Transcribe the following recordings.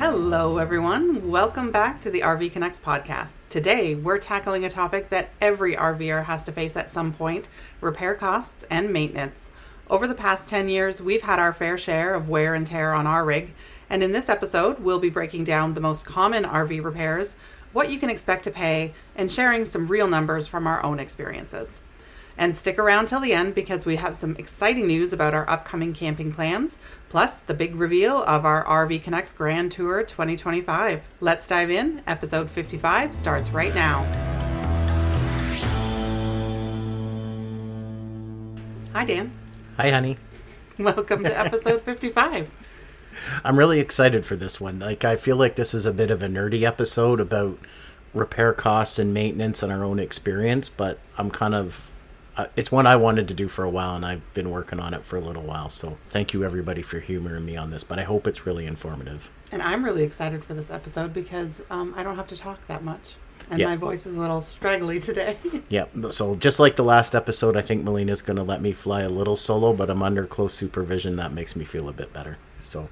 Hello, everyone. Welcome back to the RV Canucks podcast. Today, we're tackling a topic that every RVer has to face at some point: repair costs and maintenance. Over the past 10 years, we've had our fair share of wear and tear on our rig, and in this episode, we'll be breaking down the most common RV repairs, what you can expect to pay, and sharing some real numbers from our own experiences. And stick around till the end because we have some exciting news about our upcoming camping plans, plus the big reveal of our RV Canucks Grand Tour 2025. Let's dive in. Episode 55 starts right now. Hi, Dan. Hi, honey. Welcome to episode 55. I'm really excited for this one. I feel like this is a bit of a nerdy episode about repair costs and maintenance and our own experience, but it's one I wanted to do for a while, and I've been working on it for a little while. So thank you, everybody, for humoring me on this, but I hope it's really informative. And I'm really excited for this episode because I don't have to talk that much. And my voice is a little straggly today. Yeah, so just like the last episode, I think Melina's going to let me fly a little solo, but I'm under close supervision. That makes me feel a bit better. So,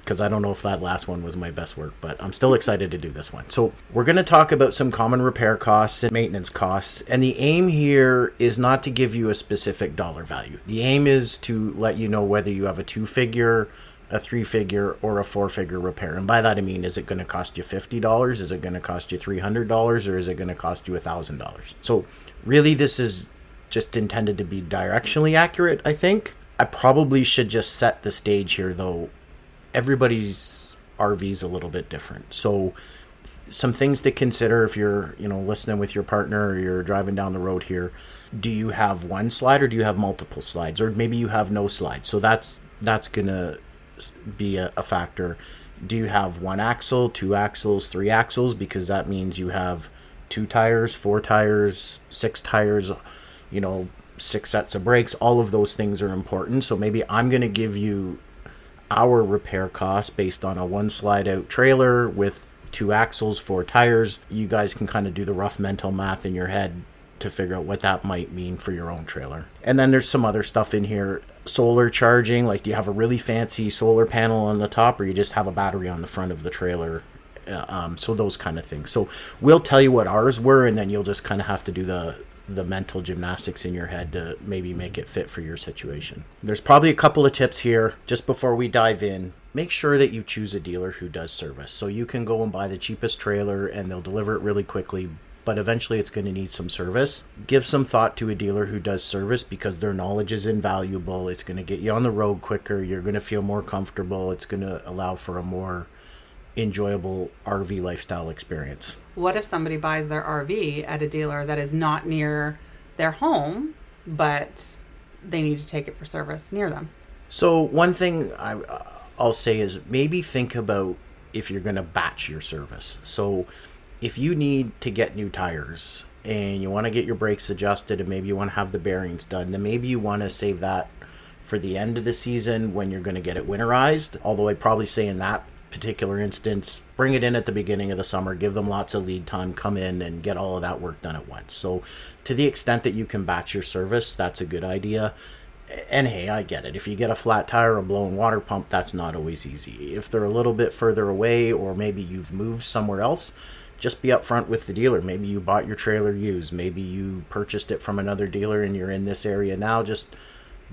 because I don't know if that last one was my best work, but I'm still excited to do this one. So we're going to talk about some common repair costs and maintenance costs. And the aim here is not to give you a specific dollar value. The aim is to let you know whether you have a 2-figure, a 3-figure, or a 4-figure repair. And by that I mean, is it going to cost you $50? Is it going to cost you $300? Or is it going to cost you $1,000? So really this is just intended to be directionally accurate, I think. I probably should just set the stage here, though. Everybody's RV is a little bit different. So some things to consider if you're, listening with your partner or you're driving down the road here. Do you have one slide or do you have multiple slides? Or maybe you have no slides. So that's going to be a factor. Do you have 1 axle, 2 axles, 3 axles? Because that means you have 2 tires, 4 tires, 6 tires, 6 sets of brakes. All of those things are important. So maybe I'm going to give you our repair costs based on a 1 slide out trailer with 2 axles, 4 tires. You guys can kind of do the rough mental math in your head to figure out what that might mean for your own trailer. And then there's some other stuff in here. Solar charging, like do you have a really fancy solar panel on the top or you just have a battery on the front of the trailer? So those kind of things. So we'll tell you what ours were, and then you'll just kind of have to do the mental gymnastics in your head to maybe make it fit for your situation. There's probably a couple of tips here just before we dive in. Make sure that you choose a dealer who does service. So you can go and buy the cheapest trailer and they'll deliver it really quickly, but eventually it's going to need some service. Give some thought to a dealer who does service because their knowledge is invaluable. It's going to get you on the road quicker. You're going to feel more comfortable. It's going to allow for a more enjoyable RV lifestyle experience. What if somebody buys their RV at a dealer that is not near their home, but they need to take it for service near them? So one thing I'll say is maybe think about if you're going to batch your service. So if you need to get new tires and you want to get your brakes adjusted and maybe you want to have the bearings done, then maybe you want to save that for the end of the season when you're going to get it winterized. Although I'd probably say in that particular instance, bring it in at the beginning of the summer, give them lots of lead time, come in and get all of that work done at once. So to the extent that you can batch your service, that's a good idea. And hey, I get it. If you get a flat tire or a blown water pump, that's not always easy. If they're a little bit further away or maybe you've moved somewhere else, just be upfront with the dealer. Maybe you bought your trailer used. Maybe you purchased it from another dealer and you're in this area now. Just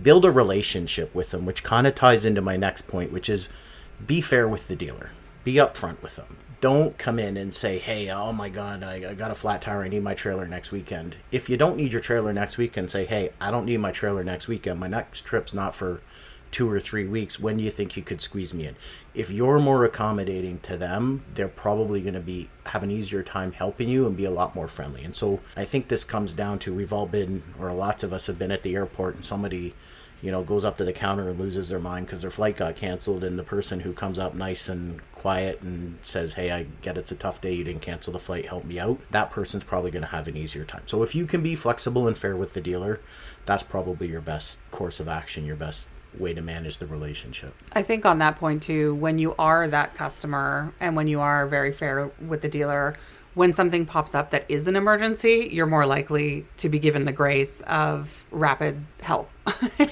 build a relationship with them, which kind of ties into my next point, which is be fair with the dealer. Be upfront with them. Don't come in and say, hey, oh my God, I got a flat tire. I need my trailer next weekend. If you don't need your trailer next weekend, say, hey, I don't need my trailer next weekend. My next trip's not for 2 or 3 weeks. When do you think you could squeeze me in? If you're more accommodating to them, they're probably going to have an easier time helping you and be a lot more friendly. And so I think this comes down to we've all been, or lots of us have been at the airport and somebody goes up to the counter and loses their mind because their flight got canceled, and the person who comes up nice and quiet and says, hey, I get it's a tough day, you didn't cancel the flight, help me out, that person's probably going to have an easier time. So if you can be flexible and fair with the dealer, that's probably your best course of action, your best way to manage the relationship. I think on that point too, when you are that customer and when you are very fair with the dealer, when something pops up that is an emergency, you're more likely to be given the grace of rapid help.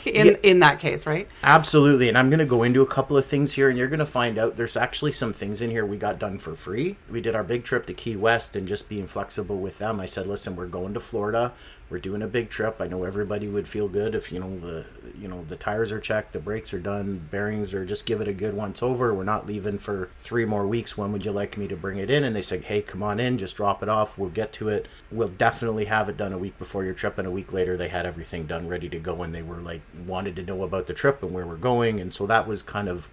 in that case, right? Absolutely. And I'm going to go into a couple of things here, and you're going to find out there's actually some things in here we got done for free. We did our big trip to Key West, and just being flexible with them, I said, listen, we're going to Florida. We're doing a big trip. I know everybody would feel good if, the tires are checked, the brakes are done, bearings are, just give it a good once over. We're not leaving for 3 more weeks. When would you like me to bring it in? And they said, hey, come on in, just drop it off. We'll get to it. We'll definitely have it done a week before your trip. And a week later, they had everything done, ready to go. And they were wanted to know about the trip and where we're going. And so that was kind of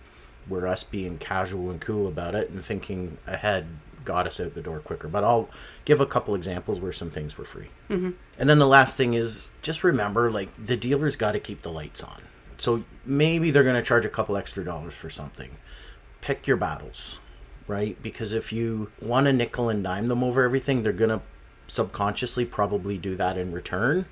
where us being casual and cool about it and thinking ahead got us out the door quicker. But I'll give a couple examples where some things were free. Mm-hmm. And then the last thing is, just remember, the dealer's got to keep the lights on. So maybe they're going to charge a couple extra dollars for something. Pick your battles, right? Because if you want to nickel and dime them over everything, they're going to subconsciously probably do that in return.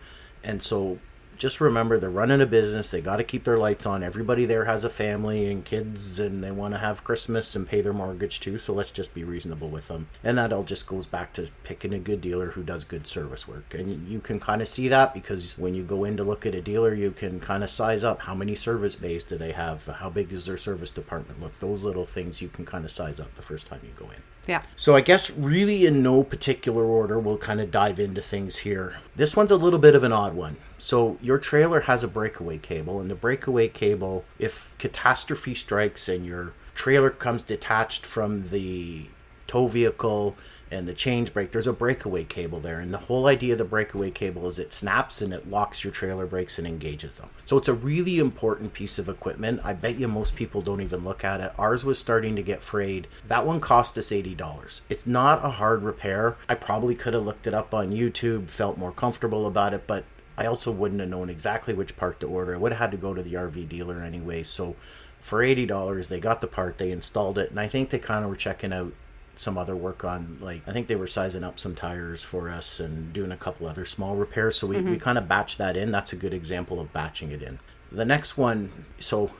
And so just remember, they're running a business. They got to keep their lights on. Everybody there has a family and kids, and they want to have Christmas and pay their mortgage too. So let's just be reasonable with them. And that all just goes back to picking a good dealer who does good service work. And you can kind of see that because when you go in to look at a dealer, you can kind of size up how many service bays do they have, how big is their service department. Look, those little things you can kind of size up the first time you go in. Yeah. So I guess really in no particular order, we'll kind of dive into things here. This one's a little bit of an odd one. So your trailer has a breakaway cable, and the breakaway cable, if catastrophe strikes and your trailer comes detached from the tow vehicle and the change brake, there's a breakaway cable there. And the whole idea of the breakaway cable is it snaps and it locks your trailer brakes and engages them. So it's a really important piece of equipment. I bet you most people don't even look at it. Ours was starting to get frayed. That one cost us $80. It's not a hard repair. I probably could have looked it up on YouTube, felt more comfortable about it, but I also wouldn't have known exactly which part to order. I would have had to go to the RV dealer anyway. So for $80, they got the part, they installed it, and I think they kind of were checking out some other work on, I think they were sizing up some tires for us and doing a couple other small repairs. So we kind of batched that in. That's a good example of batching it in. The next one, so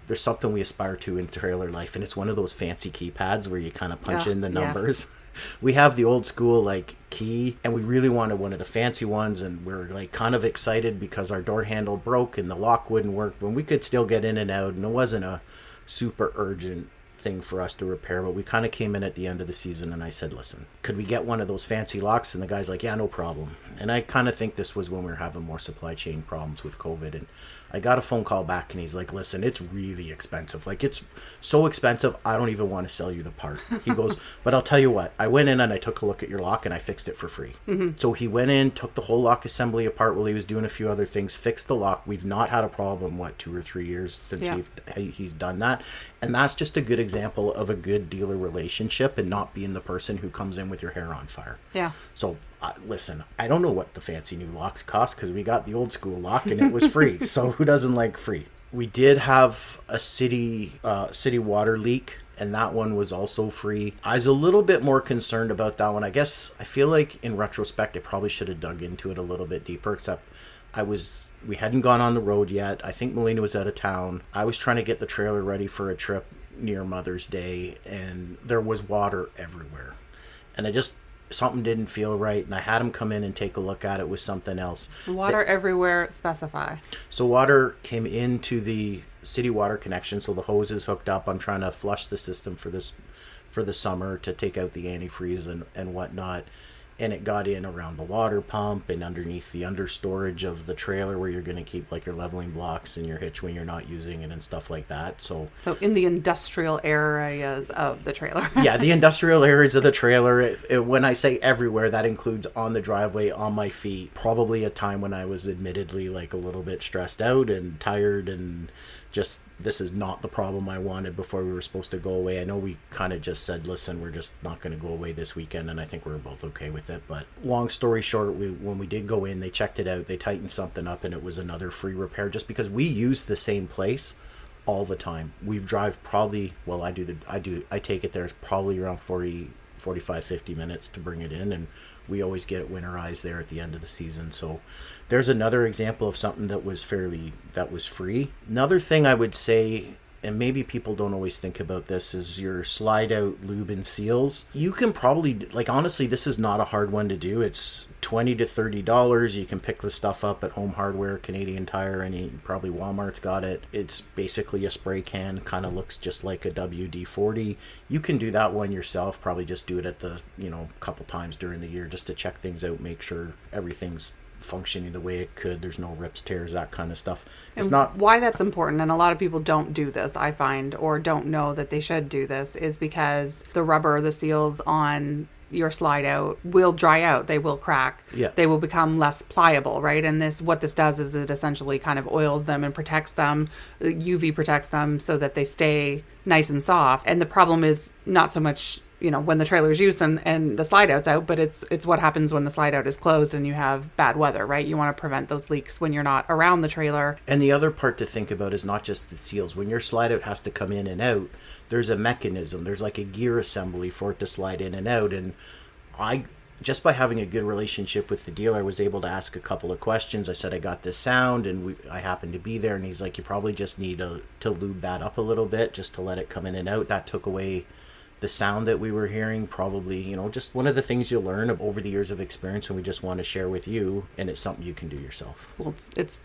there's something we aspire to in trailer life, and it's one of those fancy keypads where you kind of punch in the numbers. Yes. We have the old school key, and we really wanted one of the fancy ones, and we're kind of excited because our door handle broke and the lock wouldn't work, but we could still get in and out, and it wasn't a super urgent thing for us to repair. But we kind of came in at the end of the season, and I said, listen, could we get one of those fancy locks? And the guy's like, yeah, no problem. And I kind of think this was when we were having more supply chain problems with COVID, and I got a phone call back, and he's like, listen, it's really expensive. It's so expensive, I don't even want to sell you the part. He goes, but I'll tell you what, I went in and I took a look at your lock and I fixed it for free. Mm-hmm. So he went in, took the whole lock assembly apart while he was doing a few other things, fixed the lock. We've not had a problem, 2 or 3 years since he's done that. And that's just a good example of a good dealer relationship and not being the person who comes in with your hair on fire. Yeah. So listen, I don't know what the fancy new locks cost because we got the old school lock and it was free. So who doesn't like free? We did have a city water leak, and that one was also free. I was a little bit more concerned about that one. I guess I feel like in retrospect, I probably should have dug into it a little bit deeper, except we hadn't gone on the road yet. I think Melina was out of town. I was trying to get the trailer ready for a trip near Mother's Day, and there was water everywhere. And something didn't feel right, and I had him come in and take a look at it with something else. Water everywhere, specify. So water came into the city water connection, so the hose is hooked up. I'm trying to flush the system for the summer to take out the antifreeze and whatnot. And it got in around the water pump and underneath the understorage of the trailer where you're going to keep your leveling blocks and your hitch when you're not using it and stuff like that. So in the industrial areas of the trailer. Yeah, the industrial areas of the trailer. When I say everywhere, that includes on the driveway, on my feet. Probably a time when I was admittedly a little bit stressed out and tired and just, this is not the problem I wanted before we were supposed to go away. I know we kind of just said, listen, we're just not going to go away this weekend, and I think we were both okay with it. But long story short, when we did go in, they checked it out, they tightened something up, and it was another free repair just because we use the same place all the time. We drive probably, I take it there, it's probably around 45, 50 minutes to bring it in, and we always get it winterized there at the end of the season. So there's another example of something that was free. Another thing I would say and maybe people don't always think about this, is your slide out lube and seals. You can probably, like, honestly, this is not a hard one to do. It's $20 to $30. You can pick the stuff up at Home Hardware, Canadian Tire, probably Walmart's got it. It's basically a spray can, kind of looks just like a WD-40. You can do that one yourself, probably just do it at the, couple times during the year just to check things out, make sure everything's functioning the way it could. There's no rips, tears, that kind of stuff. It's and not why that's important, and a lot of people don't do this, I find, or don't know that they should do this, is because the rubber, the seals on your slide out will dry out. They will crack. Yeah. They will become less pliable, right? And what this does is it essentially kind of oils them and protects them. UV protects them so that they stay nice and soft. And the problem is not so much when the trailer's used and the slide out's out, but it's what happens when the slide out is closed and you have bad weather, right? You want to prevent those leaks when you're not around the trailer. And the other part to think about is not just the seals. When your slide out has to come in and out, there's a mechanism. There's like a gear assembly for it to slide in and out. And just by having a good relationship with the dealer, I was able to ask a couple of questions. I said, I got this sound, and I happened to be there. And he's like, you probably just need to lube that up a little bit just to let it come in and out. That took away the sound that we were hearing. Probably, just one of the things you'll learn over the years of experience, and we just want to share with you, and it's something you can do yourself. Well, it's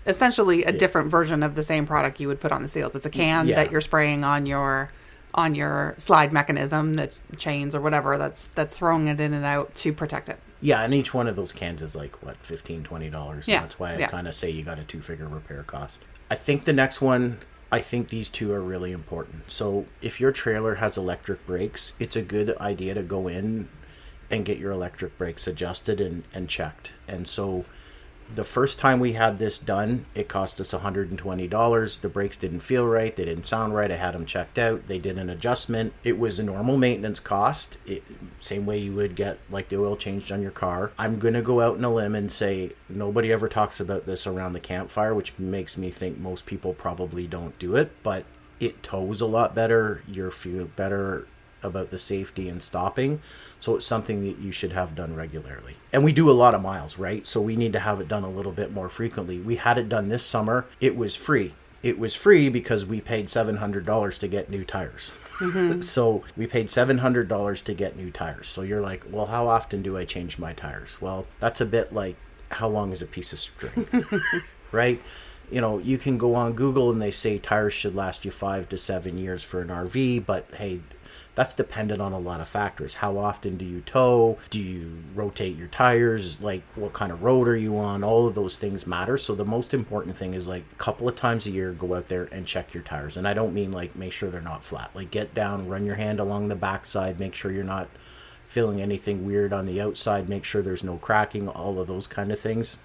essentially a different version of the same product you would put on the seals. It's a can that you're spraying on your slide mechanism, the chains or whatever that's throwing it in and out to protect it. Yeah, and each one of those cans is like, what, $15, $20? Yeah. That's why I kind of say you got a 2-figure repair cost. I think the next one, I think these two are really important. So if your trailer has electric brakes, it's a good idea to go in and get your electric brakes adjusted and checked. And so the first time we had this done, it cost us $120. The brakes didn't feel right. They didn't sound right. I had them checked out. They did an adjustment. It was a normal maintenance cost. Same way you would get like the oil changed on your car. I'm going to go out on a limb and say nobody ever talks about this around the campfire, which makes me think most people probably don't do it, but it tows a lot better. You feel better about the safety and stopping. So it's something that you should have done regularly. And we do a lot of miles, right? So we need to have it done a little bit more frequently. We had it done this summer. It was free. It was free because we paid $700 to get new tires. Mm-hmm. So we paid $700 to get new tires. So you're like, well, how often do I change my tires? Well, that's a bit like, how long is a piece of string, right? You can go on Google and they say tires should last you 5 to 7 years for an RV, but hey, that's dependent on a lot of factors. How often do you tow? Do you rotate your tires? Like, what kind of road are you on? All of those things matter. So the most important thing is, like, a couple of times a year, go out there and check your tires. And I don't mean, like, make sure they're not flat. Like, get down, run your hand along the backside, make sure you're not feeling anything weird on the outside, make sure there's no cracking, all of those kind of things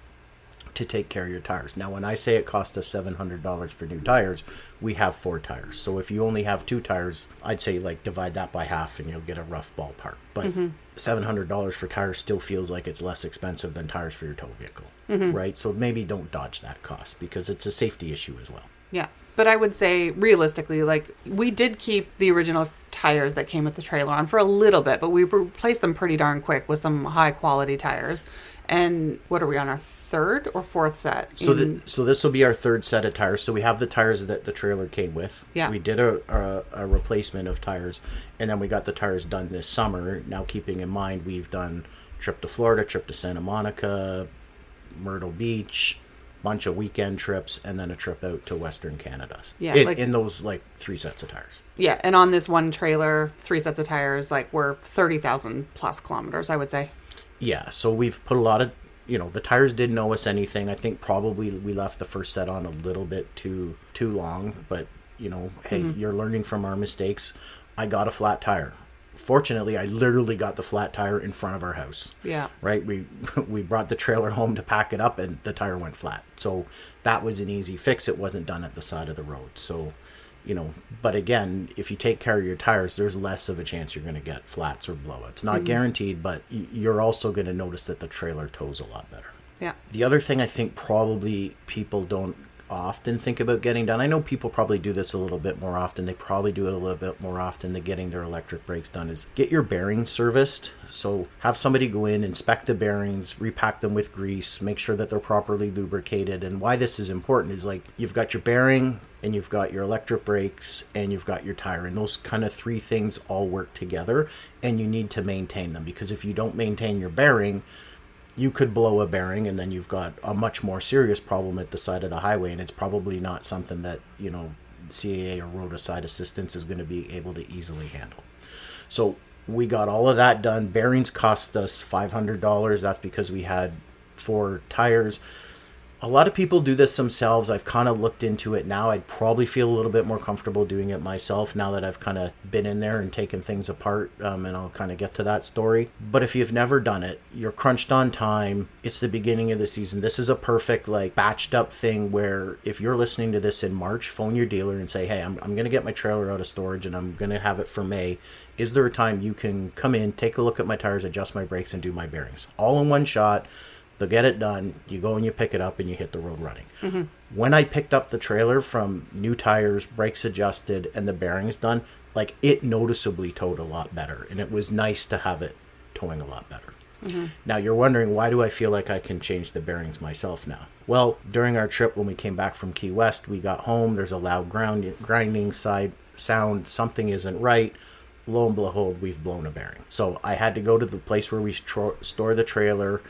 to take care of your tires. Now, when I say it cost us $700 for new tires, we have 4 tires. So if you only have 2 tires, I'd say like divide that by half and you'll get a rough ballpark. But $700 for tires still feels like it's less expensive than tires for your tow vehicle, right? So maybe don't dodge that cost because it's a safety issue as well. Yeah. But I would say realistically, like, we did keep the original tires that came with the trailer on for a little bit, but we replaced them pretty darn quick with some high quality tires. And what are we on, our 3rd or 4th set? So this will be our 3rd set of tires. So we have the tires that the trailer came with. Yeah. We did a replacement of tires, and then we got the tires done this summer. Now, keeping in mind, we've done trip to Florida, trip to Santa Monica, Myrtle Beach, bunch of weekend trips, and then a trip out to Western Canada. Yeah, in those 3 sets of tires. Yeah, and on this one trailer, 3 sets of tires, we're 30,000 plus kilometers, I would say. Yeah, so we've put a lot of, the tires didn't owe us anything. I think probably we left the first set on a little bit too long, but, hey, you're learning from our mistakes. I got a flat tire. Fortunately, I literally got the flat tire in front of our house. Yeah. Right? We brought the trailer home to pack it up, and the tire went flat. So that was an easy fix. It wasn't done at the side of the road. So, but again, if you take care of your tires, there's less of a chance you're going to get flats or blowouts. Not guaranteed, but you're also going to notice that the trailer tows a lot better. Yeah. The other thing I think probably people don't often think about getting done. I know people probably do this a little bit more often. They probably do it a little bit more often than getting their electric brakes done, is get your bearings serviced. So have somebody go in, inspect the bearings, repack them with grease, make sure that they're properly lubricated. And why this is important is, like, you've got your bearing and you've got your electric brakes and you've got your tire, and those kind of three things all work together, and you need to maintain them, because if you don't maintain your bearing, you could blow a bearing and then you've got a much more serious problem at the side of the highway, and it's probably not something that, you know, CAA or roadside assistance is going to be able to easily handle. So we got all of that done. Bearings cost us $500. That's because we had 4 tires. A lot of people do this themselves. I've kind of looked into it now. I'd probably feel a little bit more comfortable doing it myself now that I've kind of been in there and taken things apart, and I'll kind of get to that story. But if you've never done it, you're crunched on time. It's the beginning of the season. This is a perfect, like, batched up thing where if you're listening to this in March, phone your dealer and say, hey, I'm going to get my trailer out of storage and I'm going to have it for May. Is there a time you can come in, take a look at my tires, adjust my brakes, and do my bearings? All in one shot. They'll get it done. You go and you pick it up and you hit the road running. Mm-hmm. When I picked up the trailer from new tires, brakes adjusted, and the bearings done, like, it noticeably towed a lot better. And it was nice to have it towing a lot better. Mm-hmm. Now, you're wondering, why do I feel like I can change the bearings myself now? Well, during our trip when we came back from Key West, we got home. There's a loud grinding sound. Something isn't right. Lo and behold, we've blown a bearing. So I had to go to the place where we store the trailer.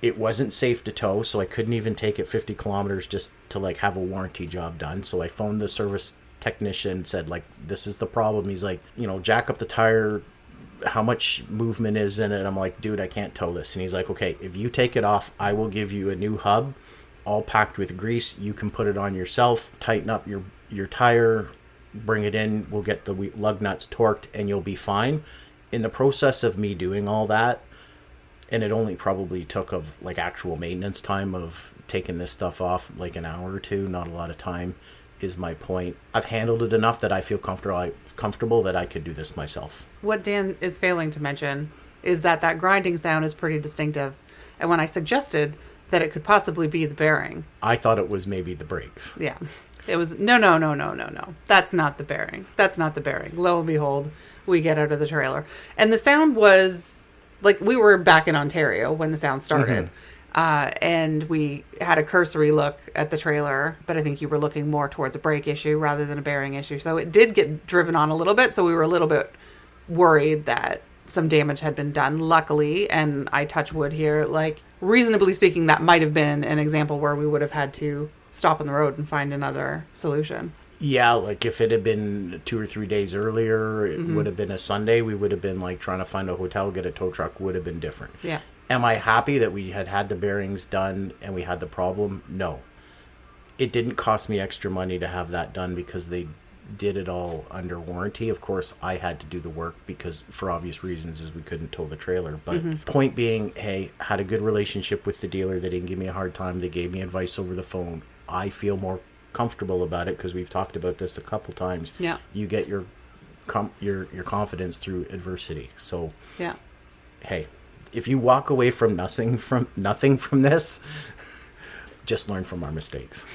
It wasn't safe to tow, so I couldn't even take it 50 kilometers just to, like, have a warranty job done. So I phoned the service technician, said, like, this is the problem. He's like, you know, jack up the tire, how much movement is in it? I'm like, dude, I can't tow this. And he's like, okay, if you take it off, I will give you a new hub, all packed with grease. You can put it on yourself, tighten up your tire, bring it in, we'll get the lug nuts torqued, and you'll be fine. In the process of me doing all that, and it only probably took of, like, actual maintenance time of taking this stuff off, like, an hour or two, not a lot of time, is my point. I've handled it enough that I feel comfortable that I could do this myself. What Dan is failing to mention is that grinding sound is pretty distinctive. And when I suggested that it could possibly be the bearing, I thought it was maybe the brakes. Yeah. It was, no. That's not the bearing. Lo and behold, we get out of the trailer. And the sound was, like, we were back in Ontario when the sound started. Mm-hmm. And we had a cursory look at the trailer, but I think you were looking more towards a brake issue rather than a bearing issue. So it did get driven on a little bit. So we were a little bit worried that some damage had been done. Luckily, and I touch wood here, like, reasonably speaking, that might have been an example where we would have had to stop on the road and find another solution. Yeah, like, if it had been 2 or 3 days earlier, it would have been a Sunday. We would have been, like, trying to find a hotel, get a tow truck, would have been different. Yeah. Am I happy that we had the bearings done and we had the problem? No. It didn't cost me extra money to have that done because they did it all under warranty. Of course, I had to do the work because, for obvious reasons, is we couldn't tow the trailer. But point being, hey, had a good relationship with the dealer. They didn't give me a hard time. They gave me advice over the phone. I feel more comfortable about it because we've talked about this a couple times. Yeah. You get your confidence through adversity. So, yeah. Hey, if you walk away from nothing from this, just learn from our mistakes.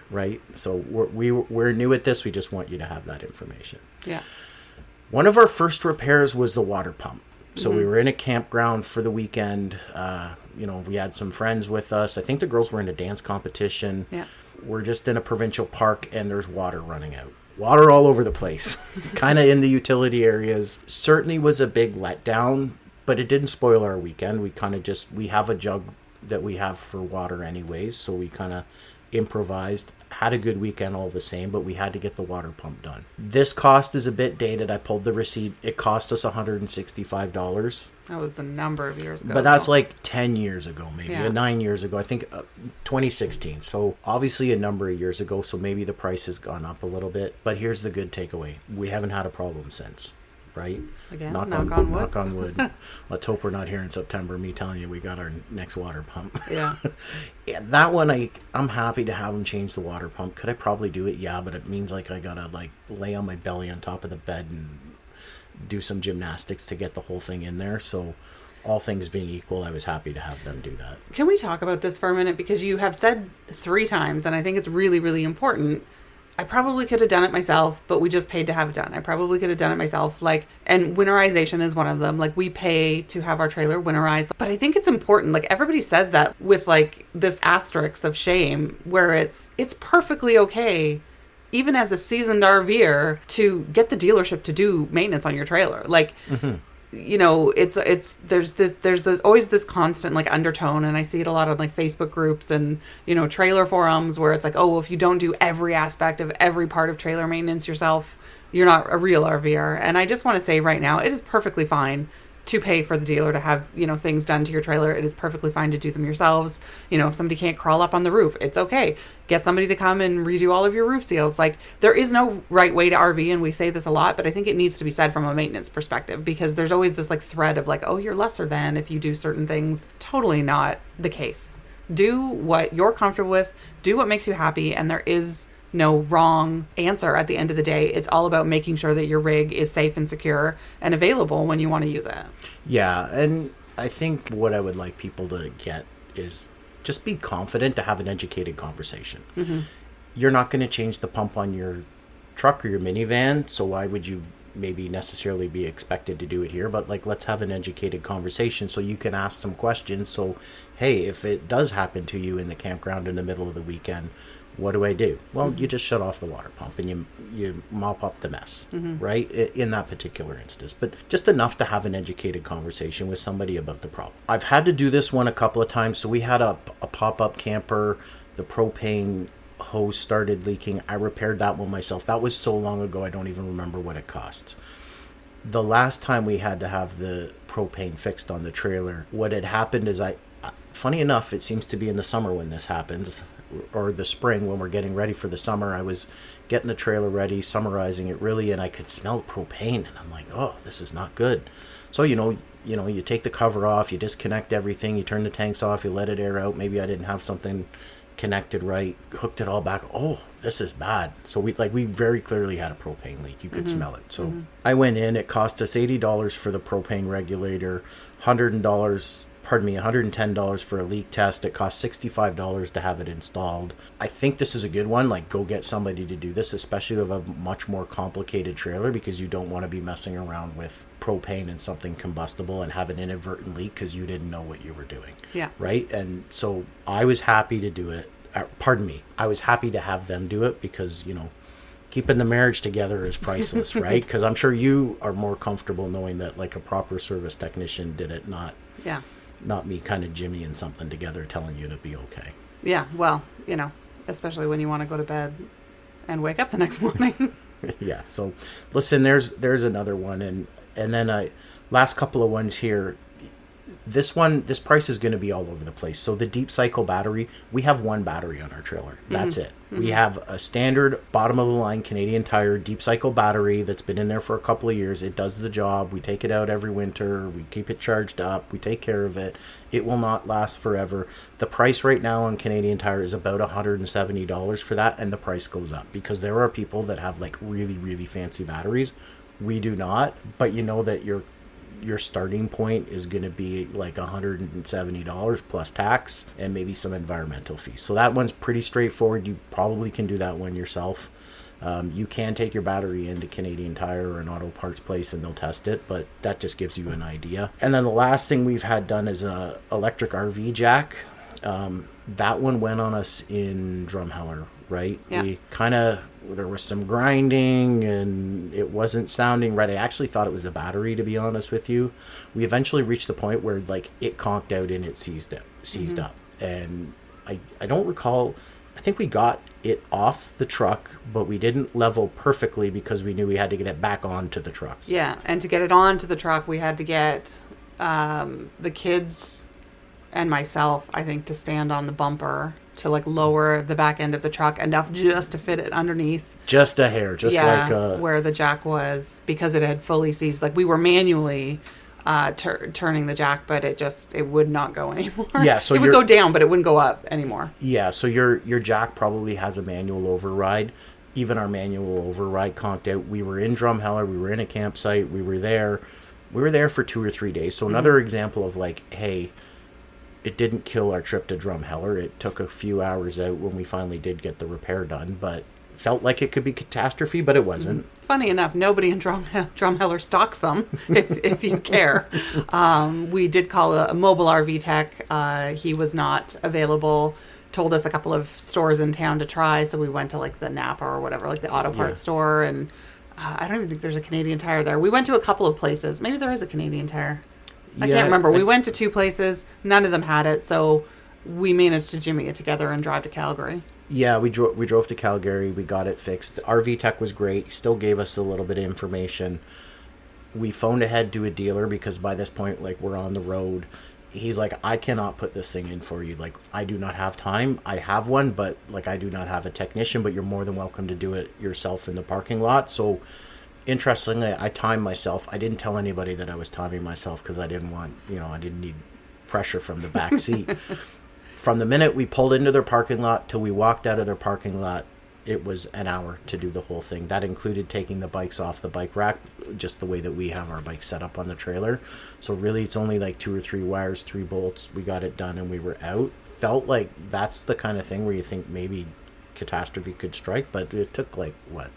Right? So we're new at this. We just want you to have that information. Yeah. One of our first repairs was the water pump. So we were in a campground for the weekend. We had some friends with us. I think the girls were in a dance competition. Yeah. We're just in a provincial park and there's water running out. Water all over the place. Kind of in the utility areas. Certainly was a big letdown, but it didn't spoil our weekend. We have a jug that we have for water anyways, so we kind of improvised. Had a good weekend all the same, but we had to get the water pump done. This cost is a bit dated. I pulled the receipt. It cost us $165. That was a number of years ago. But that's like 10 years ago, maybe. Yeah. 9 years ago. I think 2016. So obviously a number of years ago, so maybe the price has gone up a little bit. But here's the good takeaway. We haven't had a problem since. Right? Again, knock on wood. Knock on wood. Let's hope we're not here in September, me telling you we got our next water pump. Yeah. Yeah, that one, I'm happy to have them change the water pump. Could I probably do it? Yeah, but it means like I gotta like lay on my belly on top of the bed and do some gymnastics to get the whole thing in there. So all things being equal, I was happy to have them do that. Can we talk about this for a minute? Because you have said 3 times, and I think it's really, really important. I probably could have done it myself, but we just paid to have it done. I probably could have done it myself. Like, and winterization is one of them. Like, we pay to have our trailer winterized. But I think it's important. Like, everybody says that with like this asterisk of shame, where it's perfectly okay, even as a seasoned RVer, to get the dealership to do maintenance on your trailer. Like, you know, there's always this constant like undertone, and I see it a lot on like Facebook groups and, you know, trailer forums where it's like, oh, well, if you don't do every aspect of every part of trailer maintenance yourself, you're not a real RVer. And I just want to say right now, it is perfectly fine to pay for the dealer to have, you know, things done to your trailer. It is perfectly fine to do them yourselves. You know, if somebody can't crawl up on the roof, it's okay. Get somebody to come and redo all of your roof seals. Like, there is no right way to RV, and we say this a lot, but I think it needs to be said from a maintenance perspective, because there's always this like thread of like, oh, you're lesser than if you do certain things. Totally not the case. Do what you're comfortable with, do what makes you happy, and there is no wrong answer at the end of the day. It's all about making sure that your rig is safe and secure and available when you want to use it. Yeah, and I think what I would like people to get is just be confident to have an educated conversation. You're not going to change the pump on your truck or your minivan, so why would you maybe necessarily be expected to do it here? But like, let's have an educated conversation so you can ask some questions. So, hey, if it does happen to you in the campground in the middle of the weekend, what do I do? Well, you just shut off the water pump and you mop up the mess, right? In that particular instance. But just enough to have an educated conversation with somebody about the problem. I've had to do this one a couple of times. So we had a pop-up camper. The propane hose started leaking. I repaired that one myself. That was so long ago, I don't even remember what it cost. The last time we had to have the propane fixed on the trailer, what had happened is funny enough, it seems to be in the summer when this happens, or the spring when we're getting ready for the summer. I was getting the trailer ready, summarizing it really, and I could smell propane, and I'm like, oh, this is not good. So, you take the cover off, you disconnect everything, you turn the tanks off, you let it air out. Maybe I didn't have something connected right, hooked it all back. Oh, this is bad. So we very clearly had a propane leak. You could smell it. So I went in, it cost us $80 for the propane regulator, $110 for a leak test. It cost $65 to have it installed. I think this is a good one. Like, go get somebody to do this, especially with a much more complicated trailer, because you don't want to be messing around with propane and something combustible and have an inadvertent leak because you didn't know what you were doing. Yeah. Right? And so I was happy to do it. I was happy to have them do it because, keeping the marriage together is priceless, right? Because I'm sure you are more comfortable knowing that like a proper service technician did it, not me kind of jimmying something together telling you to be okay. Yeah, well, especially when you want to go to bed and wake up the next morning. Yeah, so listen, there's another one, and then last couple of ones here. This price is going to be all over the place. So the deep cycle battery, we have one battery on our trailer. That's it. We have a standard bottom of the line Canadian Tire deep cycle battery that's been in there for a couple of years. It does the job. We take it out every winter. We keep it charged up. We take care of it. It will not last forever. The price right now on Canadian Tire is about $170 for that, and the price goes up because there are people that have like really, really fancy batteries. We do not, but you know that your starting point is going to be like $170 plus tax and maybe some environmental fees. So that one's pretty straightforward. You probably can do that one yourself. You can take your battery into Canadian Tire or an auto parts place and they'll test it, but that just gives you an idea. And then the last thing we've had done is a electric RV jack. That one went on us in Drumheller, right? Yeah. There was some grinding and it wasn't sounding right. I actually thought it was the battery, to be honest with you. We eventually reached the point where like it conked out and it seized up. And I don't recall, I think we got it off the truck, but we didn't level perfectly because we knew we had to get it back onto the truck. Yeah, and to get it onto the truck, we had to get the kids and myself, I think, to stand on the bumper to like lower the back end of the truck enough just to fit it underneath. Just a hair, where the jack was, because it had fully seized. Like, we were manually turning the jack, but it would not go anymore. Yeah, so it would go down, but it wouldn't go up anymore. Yeah, so your jack probably has a manual override. Even our manual override conked out. We were in Drumheller, we were in a campsite, we were there. We were there for 2 or 3 days. So another example of like, hey, it didn't kill our trip to Drumheller. It took a few hours out when we finally did get the repair done, but felt like it could be catastrophe, but it wasn't. Funny enough, nobody in Drumheller stocks them, if you care. We did call a mobile RV tech. He was not available. Told us a couple of stores in town to try, so we went to like the Napa or whatever, like the auto parts store, and I don't even think there's a Canadian Tire there. We went to a couple of places. Maybe there is a Canadian Tire. I can't remember. We went to 2 places. None of them had it, so we managed to jimmy it together and drive to Calgary. Yeah, we drove to Calgary. We got it fixed. The RV tech was great. He still gave us a little bit of information. We phoned ahead to a dealer because by this point, like, we're on the road. He's like, I cannot put this thing in for you. Like, I do not have time. I have one, but like, I do not have a technician, but you're more than welcome to do it yourself in the parking lot. So interestingly, I timed myself. I didn't tell anybody that I was timing myself because I didn't want, I didn't need pressure from the back seat. From the minute we pulled into their parking lot till we walked out of their parking lot, it was an hour to do the whole thing. That included taking the bikes off the bike rack, just the way that we have our bikes set up on the trailer. So really, it's only like 2 or 3 wires, 3 bolts. We got it done and we were out. Felt like that's the kind of thing where you think maybe catastrophe could strike, but it took like, a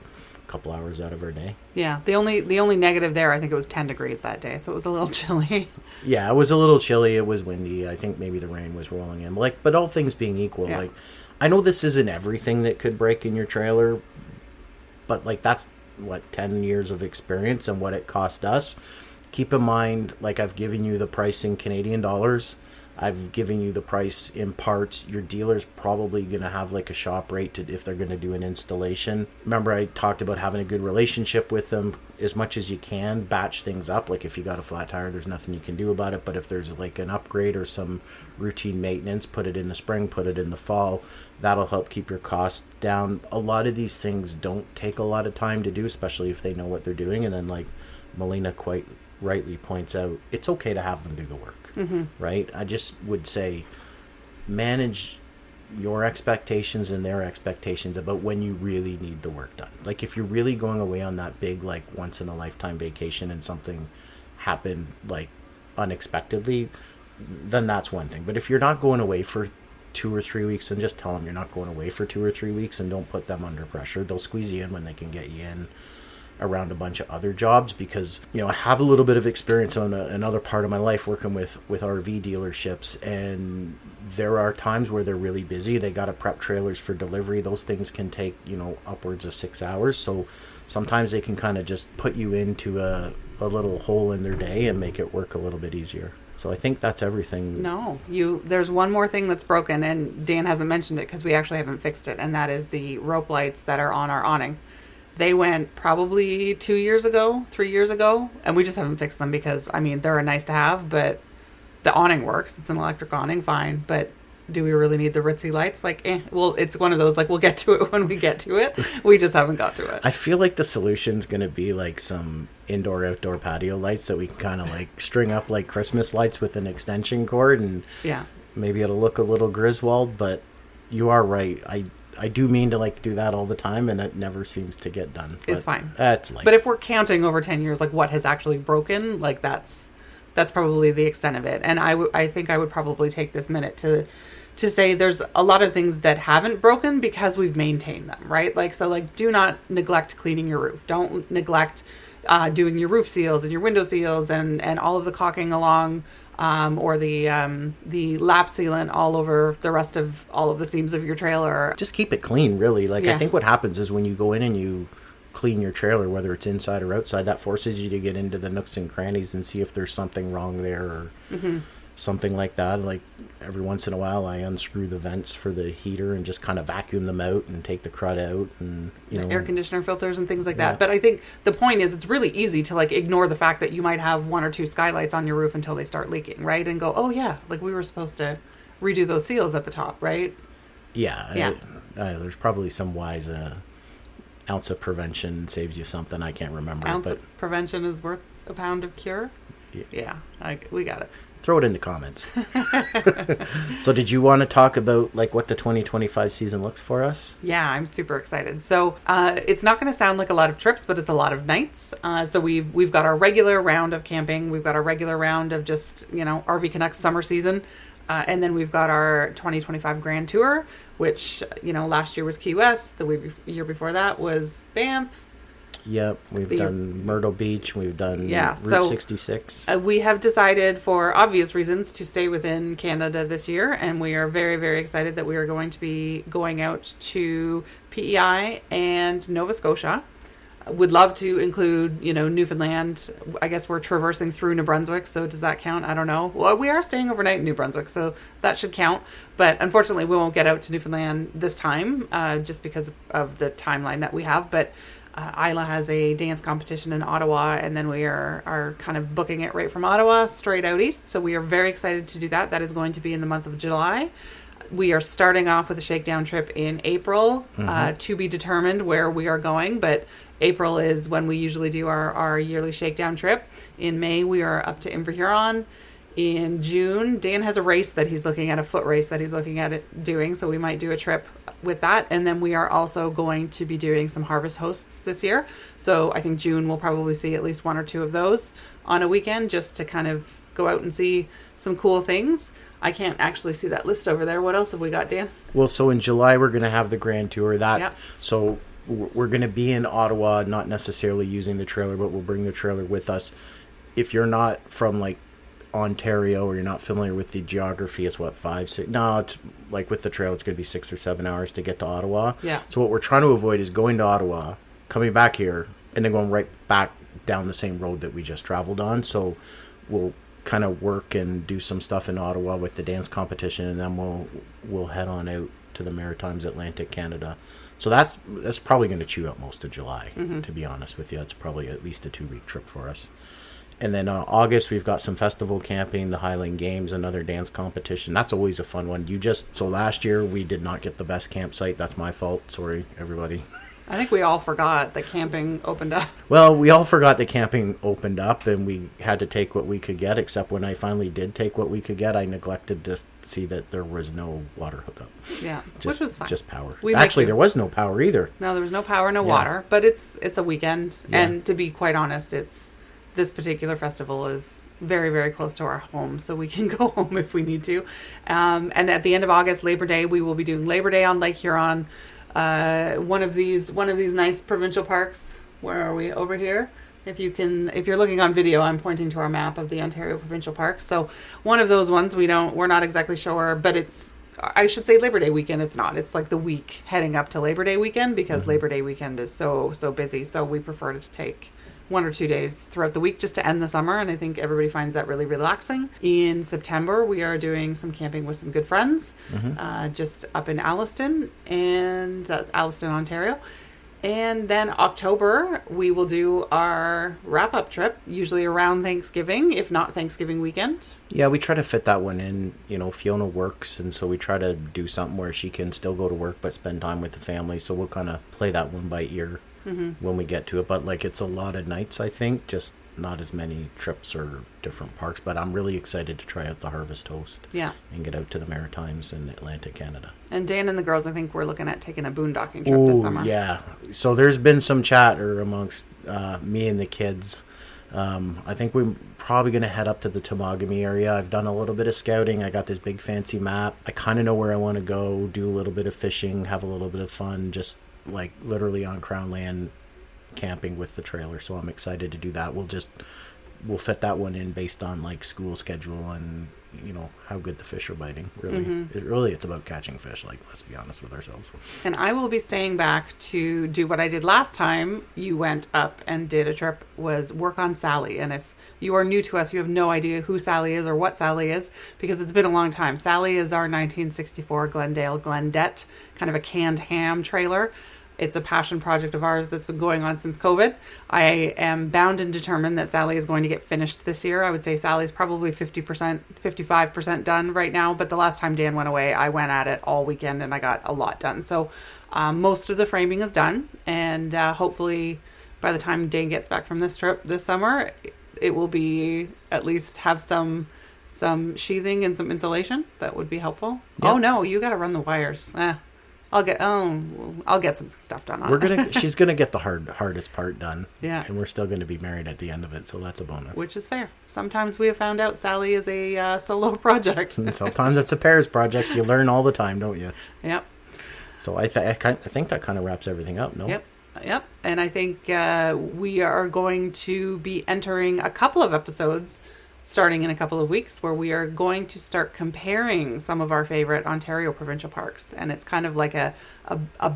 couple hours out of our day. Yeah, the only negative there, I think it was 10 degrees that day, so it was a little chilly. Yeah, it was a little chilly. It was windy. I think maybe the rain was rolling in. But all things being equal, Yeah. like, I know this isn't everything that could break in your trailer, but like, that's 10 years of experience and what it cost us. Keep in mind, like, I've given you the price in Canadian dollars. I've given you the price in parts. Your dealer's probably going to have like a shop rate if they're going to do an installation. Remember, I talked about having a good relationship with them as much as you can. Batch things up. Like, if you got a flat tire, there's nothing you can do about it. But if there's like an upgrade or some routine maintenance, put it in the spring, put it in the fall. That'll help keep your costs down. A lot of these things don't take a lot of time to do, especially if they know what they're doing. And then, like Melina quite rightly points out, it's okay to have them do the work. Right? I just would say manage your expectations and their expectations about when you really need the work done. Like, if you're really going away on that big, like, once in a lifetime vacation and something happened like unexpectedly, then that's one thing. But if you're not going away for 2 or 3 weeks, then just tell them you're not going away for 2 or 3 weeks and don't put them under pressure. They'll squeeze you in when they can get you in around a bunch of other jobs, because I have a little bit of experience on another part of my life working with RV dealerships, and there are times where they're really busy. They got to prep trailers for delivery. Those things can take upwards of 6 hours, so sometimes they can kind of just put you into a little hole in their day and make it work a little bit easier. So I think that's everything. No, there's one more thing that's broken, and Dan hasn't mentioned it because we actually haven't fixed it, and that is the rope lights that are on our awning. They went probably 2 years ago, 3 years ago, and we just haven't fixed them because, they're a nice to have, but the awning works. It's an electric awning, fine. But do we really need the ritzy lights? Like, well, it's one of those, like, we'll get to it when we get to it. We just haven't got to it. I feel like the solution's going to be like some indoor-outdoor patio lights that we can kind of like string up like Christmas lights with an extension cord, and maybe it'll look a little Griswold, but you are right. I do mean to like do that all the time, and it never seems to get done. It's fine. That's life. But if we're counting over 10 years, like what has actually broken, like that's probably the extent of it. And I think I would probably take this minute to say there's a lot of things that haven't broken because we've maintained them, right? Like, so like, do not neglect cleaning your roof. Don't neglect doing your roof seals and your window seals and all of the caulking along. Or the lap sealant all over the rest of all of the seams of your trailer. Just keep it clean, really. Like, I think what happens is when you go in and you clean your trailer, whether it's inside or outside, that forces you to get into the nooks and crannies and see if there's something wrong there or something like that. Like, every once in a while, I unscrew the vents for the heater and just kind of vacuum them out and take the crud out, and air conditioner filters and things like that. But I think the point is, it's really easy to like ignore the fact that you might have 1 or 2 skylights on your roof until they start leaking, right? And go, oh yeah, like we were supposed to redo those seals at the top, right? Yeah. There's probably some wise ounce of prevention saves you something. I can't remember. Ounce of prevention is worth a pound of cure. We got it. throw it in the comments. So did you want to talk about like what the 2025 season looks for us? Yeah, I'm super excited. So it's not going to sound like a lot of trips, but it's a lot of nights. So we've got our regular round of camping. We've got our regular round of just, RV Canucks summer season. And then we've got our 2025 Grand Tour, which, last year was Key West. The year before that was Banff. Yep, we've done Myrtle Beach. We've done Route 66. We have decided, for obvious reasons, to stay within Canada this year, and we are very, very excited that we are going to be going out to PEI and Nova Scotia. Would love to include, Newfoundland. I guess we're traversing through New Brunswick, so does that count? I don't know. Well, we are staying overnight in New Brunswick, so that should count. But unfortunately, we won't get out to Newfoundland this time, just because of the timeline that we have. But Isla has a dance competition in Ottawa, and then we are kind of booking it right from Ottawa straight out east. So we are very excited to do that. That is going to be in the month of July. We are starting off with a shakedown trip in April, to be determined where we are going. But April is when we usually do our yearly shakedown trip. In May, we are up to Inverhuron. In June, Dan has a race that he's looking at, a foot race that he's looking at it doing. So we might do a trip with that. And then we are also going to be doing some harvest hosts this year. So I think June we'll probably see at least one or two of those on a weekend, just to kind of go out and see some cool things. I can't actually see that list over there. What else have we got, Dan? Well, so in July, we're going to have the Grand Tour. So we're going to be in Ottawa, not necessarily using the trailer, but we'll bring the trailer with us. If you're not from like Ontario, or you're not familiar with the geography, it's what, 5, 6? No, it's like with the trail, it's going to be 6 or 7 hours to get to Ottawa. Yeah. So what we're trying to avoid is going to Ottawa, coming back here, and then going right back down the same road that we just traveled on. So we'll kind of work and do some stuff in Ottawa with the dance competition, and then we'll head on out to the Maritimes, Atlantic Canada. So that's probably going to chew up most of July, to be honest with you. It's probably at least a 2-week trip for us. And then August, we've got some festival camping, the Highland Games, another dance competition. That's always a fun one. So last year, we did not get the best campsite. That's my fault. Sorry, everybody. I think we all forgot that camping opened up. Well, we all forgot that camping opened up, and we had to take what we could get, except when I finally did take what we could get, I neglected to see that there was no water hookup. Yeah, which was fine. Just power. Actually, there was no power either. No, there was no power, no water, but it's a weekend. Yeah. And to be quite honest, this particular festival is very, very close to our home, so we can go home if we need to. And at the end of August, Labor Day, we will be doing Labor Day on Lake Huron. One of these nice provincial parks. Where are we? Over here. If you're looking on video, I'm pointing to our map of the Ontario provincial parks. So one of those ones we're not exactly sure, but I should say Labor Day weekend. It's not. It's like the week heading up to Labor Day weekend, because Labor Day weekend is so busy. So we prefer to take 1 or 2 days throughout the week just to end the summer, and I think everybody finds that really relaxing. In September, we are doing some camping with some good friends, just up in Alliston, Ontario. And then October, we will do our wrap-up trip, usually around Thanksgiving, if not Thanksgiving weekend. Yeah, we try to fit that one in. Fiona works, and so we try to do something where she can still go to work but spend time with the family. So we'll kind of play that one by ear when we get to it. But it's a lot of nights, I think, just not as many trips or different parks. But I'm really excited to try out the Harvest Host. Yeah. And get out to the Maritimes and Atlantic Canada. And Dan and the girls, I think we're looking at taking a boondocking trip this summer. Yeah. So there's been some chatter amongst me and the kids. I think we're probably going to head up to the Temagami area. I've done a little bit of scouting. I got this big fancy map. I kind of know where I want to go, do a little bit of fishing, have a little bit of fun, just literally on Crown land camping with the trailer. So I'm excited to do that. We'll fit that one in based on school schedule and how good the fish are biting. Really, it's about catching fish. Let's be honest with ourselves. And I will be staying back to do what I did last time you went up and did a trip, was work on Sally. And if you are new to us, you have no idea who Sally is or what Sally is, because it's been a long time. Sally is our 1964 Glendale Glendette, kind of a canned ham trailer. It's a passion project of ours that's been going on since COVID. I am bound and determined that Sally is going to get finished this year. I would say Sally's probably 50%, 55% done right now. But the last time Dan went away, I went at it all weekend and I got a lot done. So most of the framing is done. And hopefully by the time Dan gets back from this trip this summer, it will be at least have some some sheathing and some insulation. That would be helpful. Yeah. Oh no, you got to run the wires. I'll get some stuff done on it. She's gonna get the hardest part done. Yeah. And we're still gonna be married at the end of it, so that's a bonus. Which is fair. Sometimes we have found out Sally is a solo project. And sometimes it's a pairs project. You learn all the time, don't you? Yep. So I think that kind of wraps everything up. No. Yep. And I think we are going to be entering a couple of episodes starting in a couple of weeks where we are going to start comparing some of our favorite Ontario provincial parks. And it's kind of like a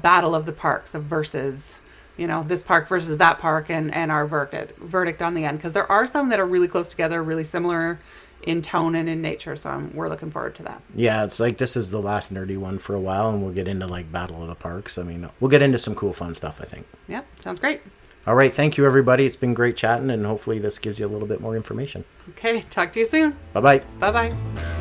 battle of the parks of versus, this park versus that park and our verdict on the end. Because there are some that are really close together, really similar in tone and in nature. So we're looking forward to that. Yeah, it's like this is the last nerdy one for a while, and we'll get into like Battle of the Parks. I mean, we'll get into some cool fun stuff, I think. Yep, sounds great. All right, thank you, everybody. It's been great chatting, and hopefully this gives you a little bit more information. Okay, talk to you soon. Bye-bye. Bye-bye.